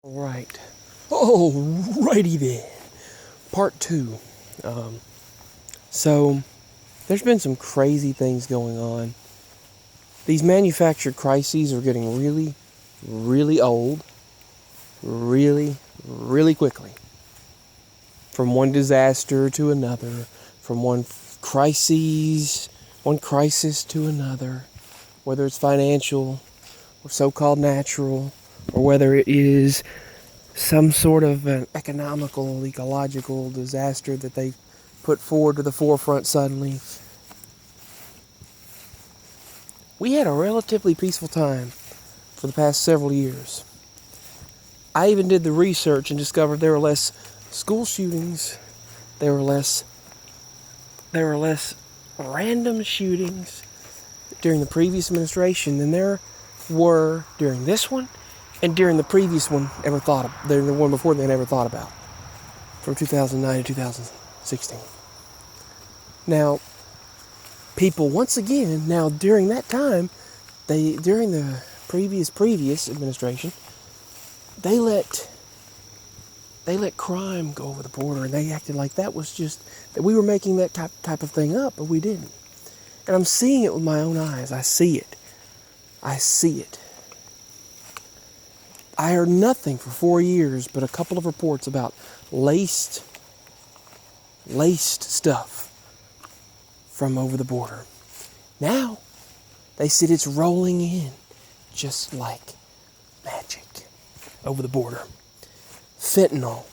Right. Alrighty then. Part 2. So, there's been some crazy things going on. These manufactured crises are getting really, really old. Really, really quickly. From one disaster to another. From one crisis to another. Whether it's financial or so-called natural, or whether it is some sort of an economical, ecological disaster that they put forward to the forefront suddenly. We had a relatively peaceful time for the past several years. I even did the research and discovered there were less school shootings, there were less random shootings during the previous administration than there were during this one and during the previous one during the one before they never thought about, from 2009 to 2016. Now, people once again, during that time, during the previous administration, they let crime go over the border, and they acted like that was just, that we were making that type of thing up, but we didn't. And I'm seeing it with my own eyes. I see it. I heard nothing for 4 years but a couple of reports about laced stuff from over the border. Now, they said it's rolling in just like magic over the border. Fentanyl.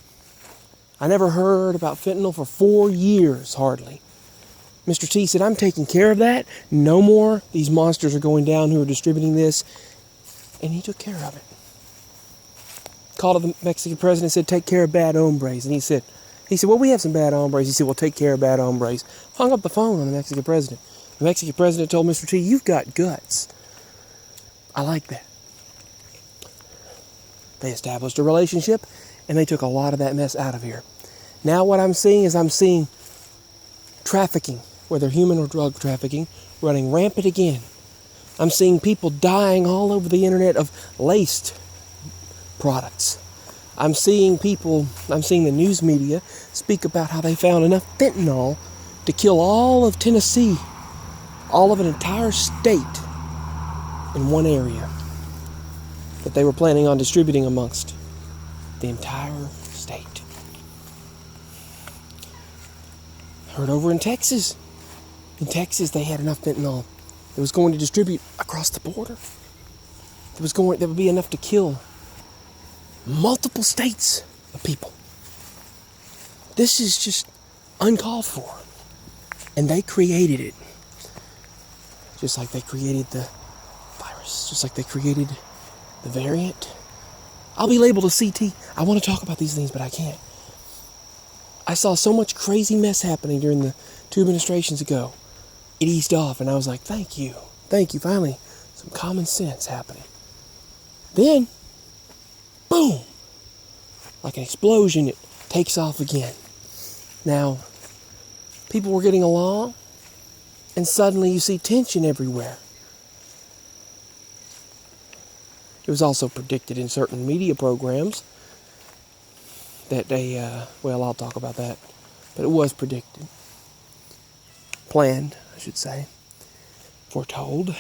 I never heard about fentanyl for 4 years, hardly. Mr. T said, I'm taking care of that. No more. These monsters are going down who are distributing this. And he took care of it. Called the Mexican president and said, take care of bad hombres. And he said, well, we have some bad hombres. He said, well, take care of bad hombres. Hung up the phone on the Mexican president. The Mexican president told Mr. T, you've got guts. I like that. They established a relationship, and they took a lot of that mess out of here. Now what I'm seeing trafficking, whether human or drug trafficking, running rampant again. I'm seeing people dying all over the internet of laced products. I'm seeing the news media speak about how they found enough fentanyl to kill all of Tennessee, all of an entire state in one area that they were planning on distributing amongst the entire state. Heard over in Texas. In Texas, they had enough fentanyl that was going to distribute across the border. That would be enough to kill multiple states of people. This is just uncalled for. And they created it. Just like they created the virus. Just like they created the variant. I'll be labeled a CT. I want to talk about these things, but I can't. I saw so much crazy mess happening during the 2 administrations ago. It eased off, and I was like, thank you, finally, some common sense happening. Then, boom, like an explosion, it takes off again. Now, people were getting along, and suddenly you see tension everywhere. It was also predicted in certain media programs that I'll talk about that, but it was predicted. Planned, I should say. Foretold.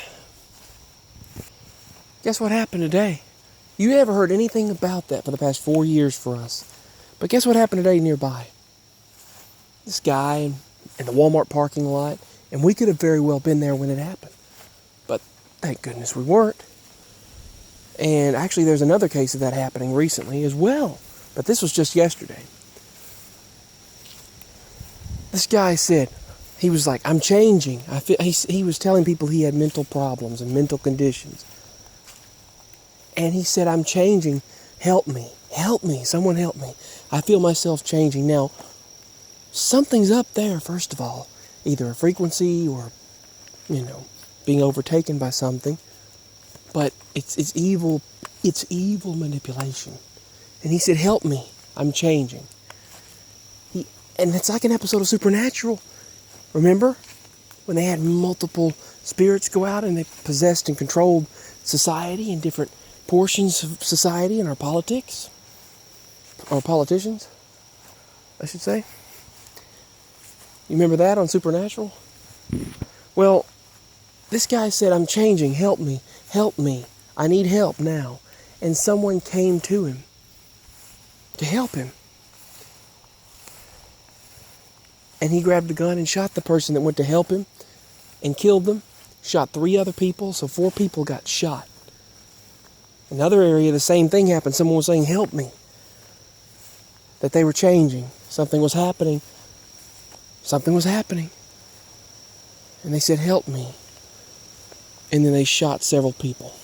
Guess what happened today? You never heard anything about that for the past 4 years for us. But guess what happened today nearby? This guy in the Walmart parking lot, and we could have very well been there when it happened. But thank goodness we weren't. And actually there's another case of that happening recently as well. But this was just yesterday. This guy said, he was like, I'm changing. He was telling people he had mental problems and mental conditions. And he said, I'm changing. Help me, someone help me. I feel myself changing. Now, something's up there, first of all. Either a frequency or, being overtaken by something. But it's evil manipulation. And he said, help me, I'm changing. And it's like an episode of Supernatural. Remember? When they had multiple spirits go out and they possessed and controlled society and different portions of society and our politics? or politicians, I should say. You remember that on Supernatural? Well, this guy said, I'm changing, help me, I need help now. And someone came to him to help him. And he grabbed the gun and shot the person that went to help him and killed them. Shot 3 other people, so 4 people got shot. Another area, the same thing happened. Someone was saying, help me. That they were changing. Something was happening. Something was happening. And they said, help me. And then they shot several people.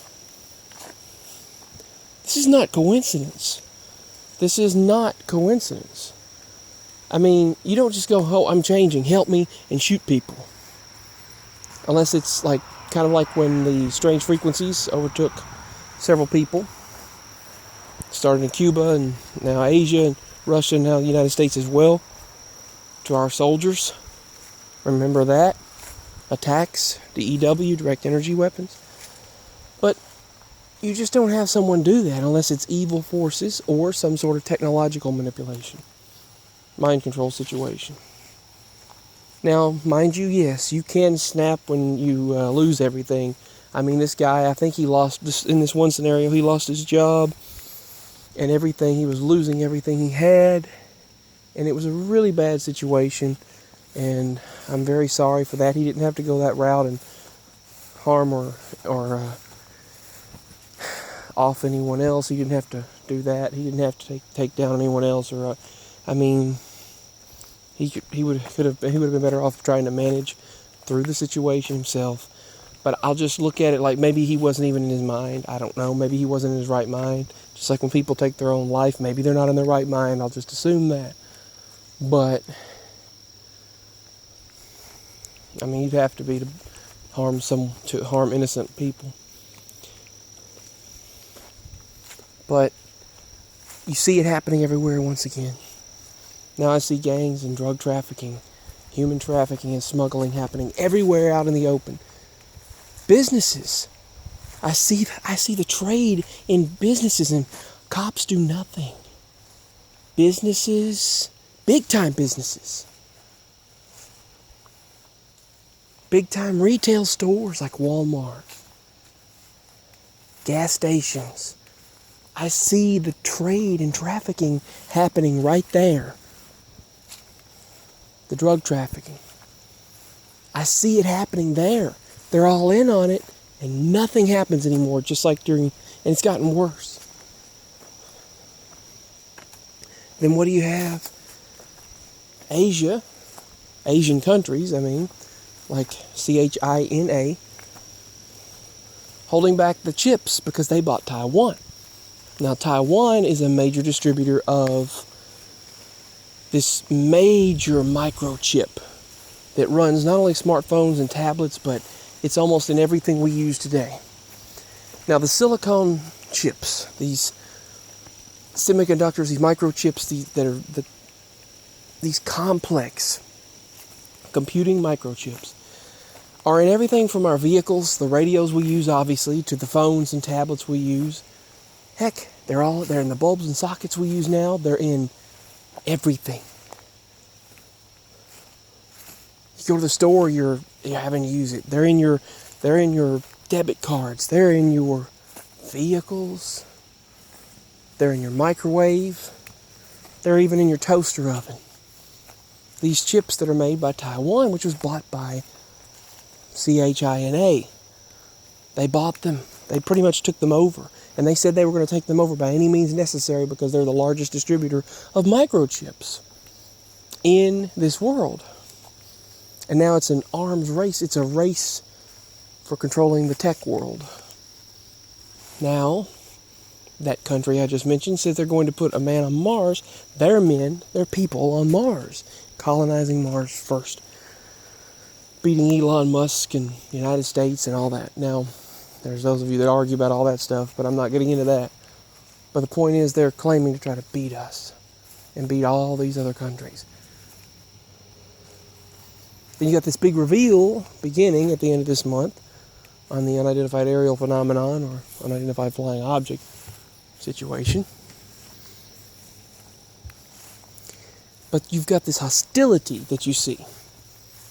This is not coincidence. This is not coincidence. I mean, you don't just go, oh, I'm changing, help me, and shoot people. Unless it's like, kind of like when the strange frequencies overtook several people. Started in Cuba and now Asia and Russia and now the United States as well. To our soldiers. Remember that. Attacks, DEW, direct energy weapons. But you just don't have someone do that unless it's evil forces or some sort of technological manipulation. Mind control situation. Now, mind you, yes, you can snap when you lose everything. I mean, this guy, I think he lost, in this one scenario, he lost his job and everything. He was losing everything he had. And it was a really bad situation. And I'm very sorry for that. He didn't have to go that route and harm or off anyone else. He didn't have to do that. He didn't have to take down anyone else. Or, I mean, he would have been better off trying to manage through the situation himself. But I'll just look at it like maybe he wasn't even in his mind. I don't know. Maybe he wasn't in his right mind. Just like when people take their own life, maybe they're not in their right mind. I'll just assume that. But I mean, you'd have to be to harm innocent people. But you see it happening everywhere once again. Now I see gangs and drug trafficking, human trafficking and smuggling happening everywhere out in the open. Businesses. I see the trade in businesses and cops do nothing. Businesses, big time businesses. Big time retail stores like Walmart. Gas stations. I see the trade and trafficking happening right there. The drug trafficking. I see it happening there. They're all in on it and nothing happens anymore, just like and it's gotten worse. Then what do you have? Asian countries, like China, holding back the chips because they bought Taiwan. Now, Taiwan is a major distributor of this major microchip that runs not only smartphones and tablets, but it's almost in everything we use today. Now, the silicone chips, these semiconductors, these microchips, these complex computing microchips, are in everything from our vehicles, the radios we use, obviously, to the phones and tablets we use. Heck, they're in the bulbs and sockets we use now. They're in everything. You go to the store, you're having to use it. They're in your debit cards. They're in your vehicles. They're in your microwave. They're even in your toaster oven. These chips that are made by Taiwan, which was bought by China, they bought them. They pretty much took them over. And they said they were going to take them over by any means necessary because they're the largest distributor of microchips in this world. And now it's an arms race. It's a race for controlling the tech world. Now, that country I just mentioned says they're going to put a man on Mars. Their people on Mars, colonizing Mars first. Beating Elon Musk and the United States and all that. Now, there's those of you that argue about all that stuff, but I'm not getting into that. But the point is they're claiming to try to beat us and beat all these other countries. Then you got this big reveal beginning at the end of this month on the unidentified aerial phenomenon or unidentified flying object situation. But you've got this hostility that you see.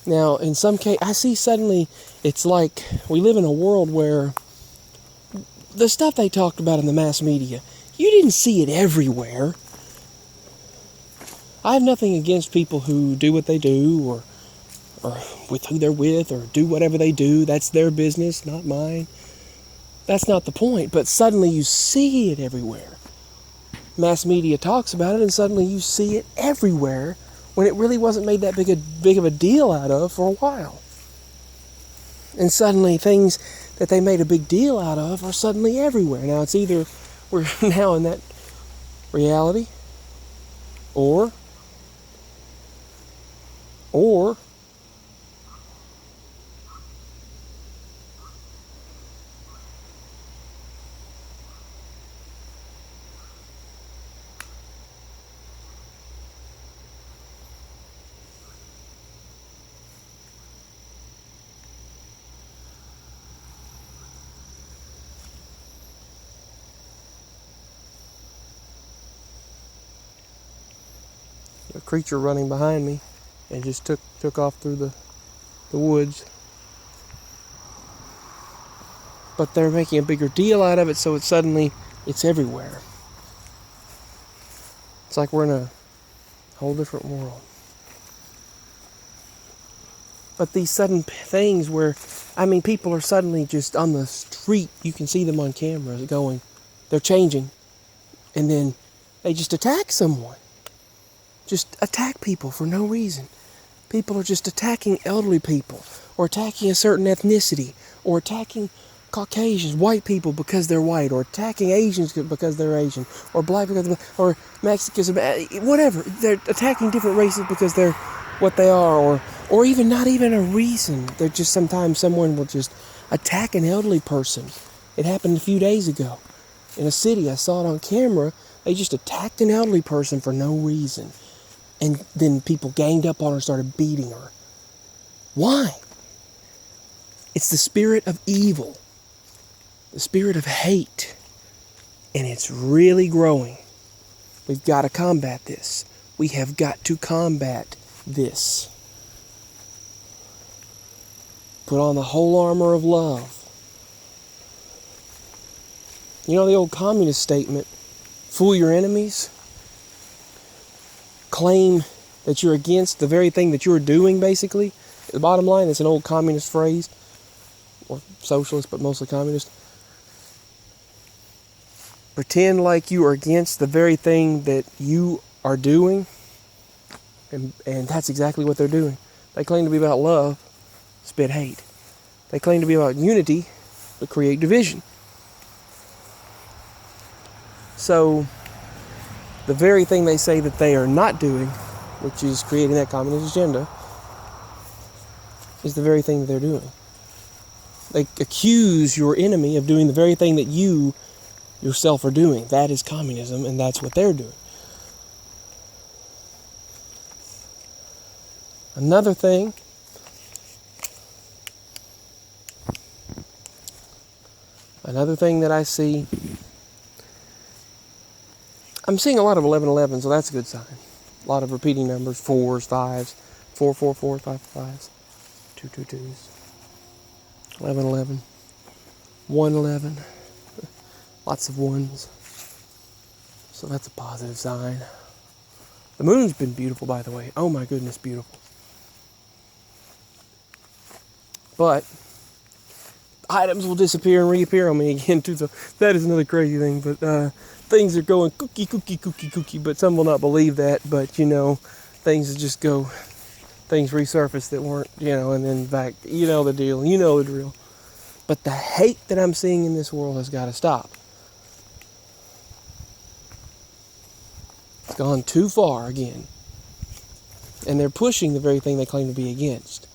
Now, in some case, I see suddenly it's like we live in a world where the stuff they talked about in the mass media, you didn't see it everywhere. I have nothing against people who do what they do or with who they're with or do whatever they do. That's their business, not mine. That's not the point. But suddenly you see it everywhere. Mass media talks about it and suddenly you see it everywhere when it really wasn't made that big of a deal out of for a while. And suddenly things that they made a big deal out of are suddenly everywhere. Now it's either we're now in that reality or a creature running behind me and just took off through the woods. But they're making a bigger deal out of it, so it's everywhere. It's like we're in a whole different world. But these sudden things where, people are suddenly just on the street, you can see them on cameras going, they're changing, and then they just attack someone. Just attack people for no reason. People are just attacking elderly people, or attacking a certain ethnicity, or attacking Caucasians, white people because they're white, or attacking Asians because they're Asian, or black because they're black, or Mexicans, whatever. They're attacking different races because they're what they are, or even not even a reason. They're just sometimes someone will just attack an elderly person. It happened a few days ago in a city. I saw it on camera. They just attacked an elderly person for no reason. And then people ganged up on her and started beating her. Why? It's the spirit of evil. The spirit of hate. And it's really growing. We've got to combat this. We have got to combat this. Put on the whole armor of love. You know the old communist statement, fool your enemies? Claim that you're against the very thing that you're doing, basically. The bottom line, it's an old communist phrase, or socialist, but mostly communist. Pretend like you are against the very thing that you are doing, and that's exactly what they're doing. They claim to be about love, spit hate. They claim to be about unity, but create division. So, the very thing they say that they are not doing, which is creating that communist agenda, is the very thing that they're doing. They accuse your enemy of doing the very thing that you yourself are doing. That is communism, and that's what they're doing. Another thing that I see, I'm seeing a lot of 1111, so that's a good sign. A lot of repeating numbers, 4s, 5s, 4, 4, 4, 5, 5s, 2, 2, 2s, 1111, 111, lots of 1s. So that's a positive sign. The moon's been beautiful, by the way. Oh my goodness, beautiful. But items will disappear and reappear on me again too, so that is another crazy thing. But things are going kooky, but some will not believe that. But things just go, things resurface that weren't, and then back. You know the deal. You know the drill. But the hate that I'm seeing in this world has got to stop. It's gone too far again, and they're pushing the very thing they claim to be against.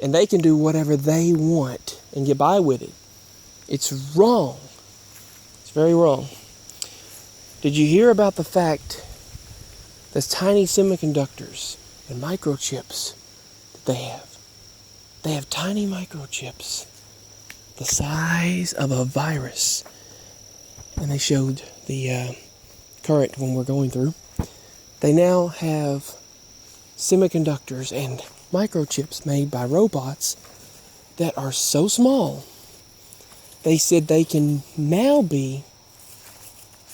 And they can do whatever they want and get by with it. It's wrong. It's very wrong. Did you hear about the fact that tiny semiconductors and microchips that they have? They have tiny microchips the size of a virus. And they showed the current when we're going through. They now have semiconductors and microchips made by robots that are so small. They said they can now be,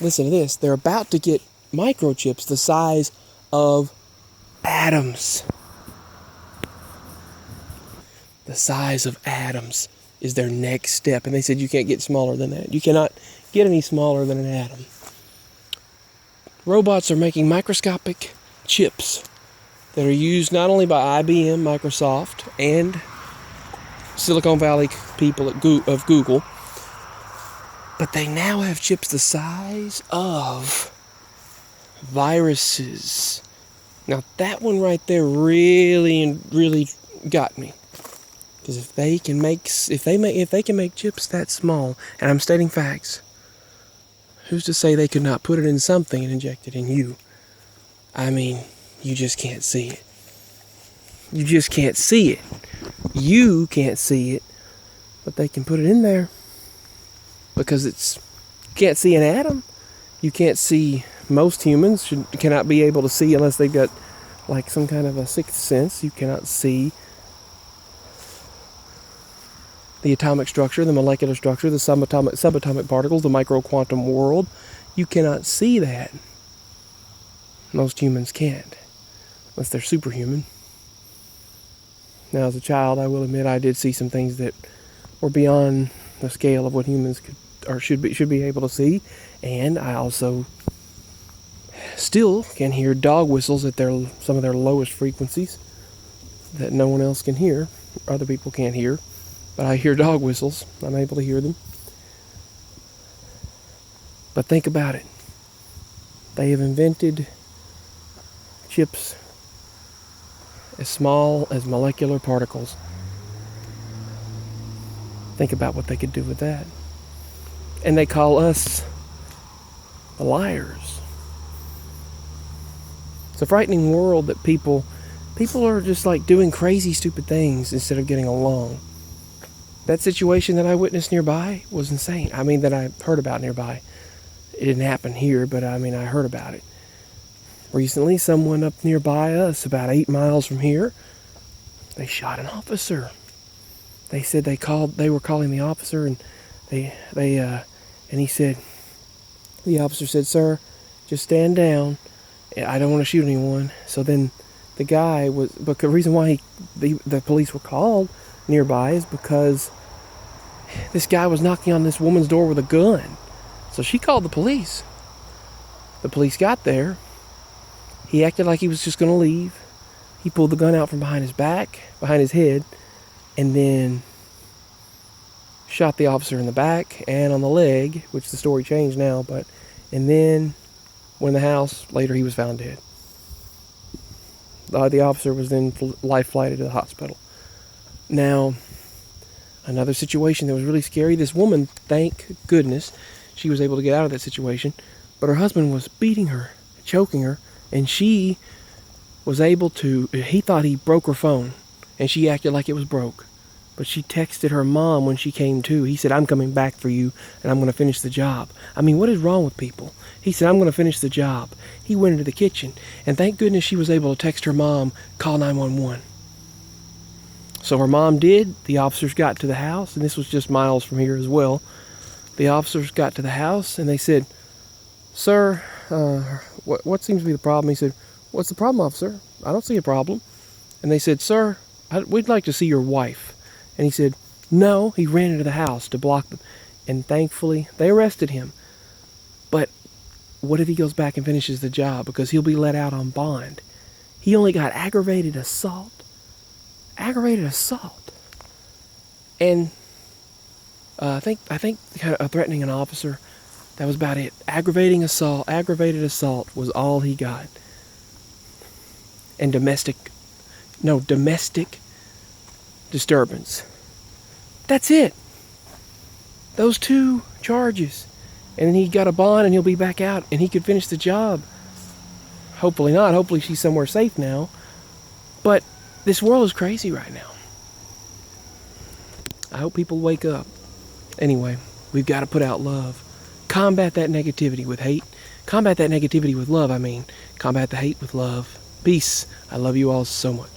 listen to this, they're about to get microchips the size of atoms. The size of atoms is their next step. And they said you can't get smaller than that. You cannot get any smaller than an atom. Robots are making microscopic chips that are used not only by IBM, Microsoft, and Silicon Valley people of Google, but they now have chips the size of viruses. Now that one right there really got me. Because if they can make chips that small, and I'm stating facts, who's to say they could not put it in something and inject it in you? I mean, you just can't see it. You just can't see it. You can't see it, but they can put it in there. Because you can't see an atom. You can't see, most humans cannot be able to see unless they've got like some kind of a sixth sense. You cannot see the atomic structure, the molecular structure, the subatomic particles, the microquantum world. You cannot see that. Most humans can't, unless they're superhuman. Now, as a child, I will admit I did see some things that were beyond the scale of what humans could or should be able to see, and I also still can hear dog whistles at some of their lowest frequencies that no one else can hear, other people can't hear. But I hear dog whistles. I'm able to hear them. But think about it. They have invented chips as small as molecular particles. Think about what they could do with that. And they call us the liars. It's a frightening world that people are just like doing crazy, stupid things instead of getting along. That situation that I witnessed nearby was insane. I mean, that I heard about nearby. It didn't happen here, but I mean, I heard about it. Recently, someone up nearby us, about 8 miles from here, they shot an officer. They said they were calling the officer, and and he said, the officer said, "Sir, just stand down. I don't want to shoot anyone." So then the guy but the reason why the police were called nearby is because this guy was knocking on this woman's door with a gun. So she called the police. The police got there. He acted like he was just going to leave. He pulled the gun out from behind his back, behind his head, and then shot the officer in the back and on the leg, which the story changed now, and then went in the house. Later he was found dead. The officer was then life flighted to the hospital. Now, another situation that was really scary. This woman, thank goodness, she was able to get out of that situation, but her husband was beating her, choking her, and she was able to, he thought he broke her phone, and she acted like it was broke. But she texted her mom when she came to. He said, "I'm coming back for you, and I'm going to finish the job." I mean, what is wrong with people? He said, "I'm going to finish the job." He went into the kitchen, and thank goodness she was able to text her mom, "Call 911." So her mom did. The officers got to the house, and this was just miles from here as well. The officers got to the house, and they said, "Sir, what seems to be the problem?" He said, "What's the problem, officer? I don't see a problem." And they said, "Sir, we'd like to see your wife." And he said, "No." He ran into the house to block them. And thankfully, they arrested him. But what if he goes back and finishes the job? Because he'll be let out on bond. He only got aggravated assault. Aggravated assault. And I think kind of threatening an officer, that was about it. Aggravated assault was all he got. And domestic disturbance. That's it. Those 2 charges. And then he got a bond and he'll be back out and he could finish the job. Hopefully not. Hopefully she's somewhere safe now. But this world is crazy right now. I hope people wake up. Anyway, we've got to put out love. Combat that negativity with hate. Combat that negativity with love, I mean. Combat the hate with love. Peace. I love you all so much.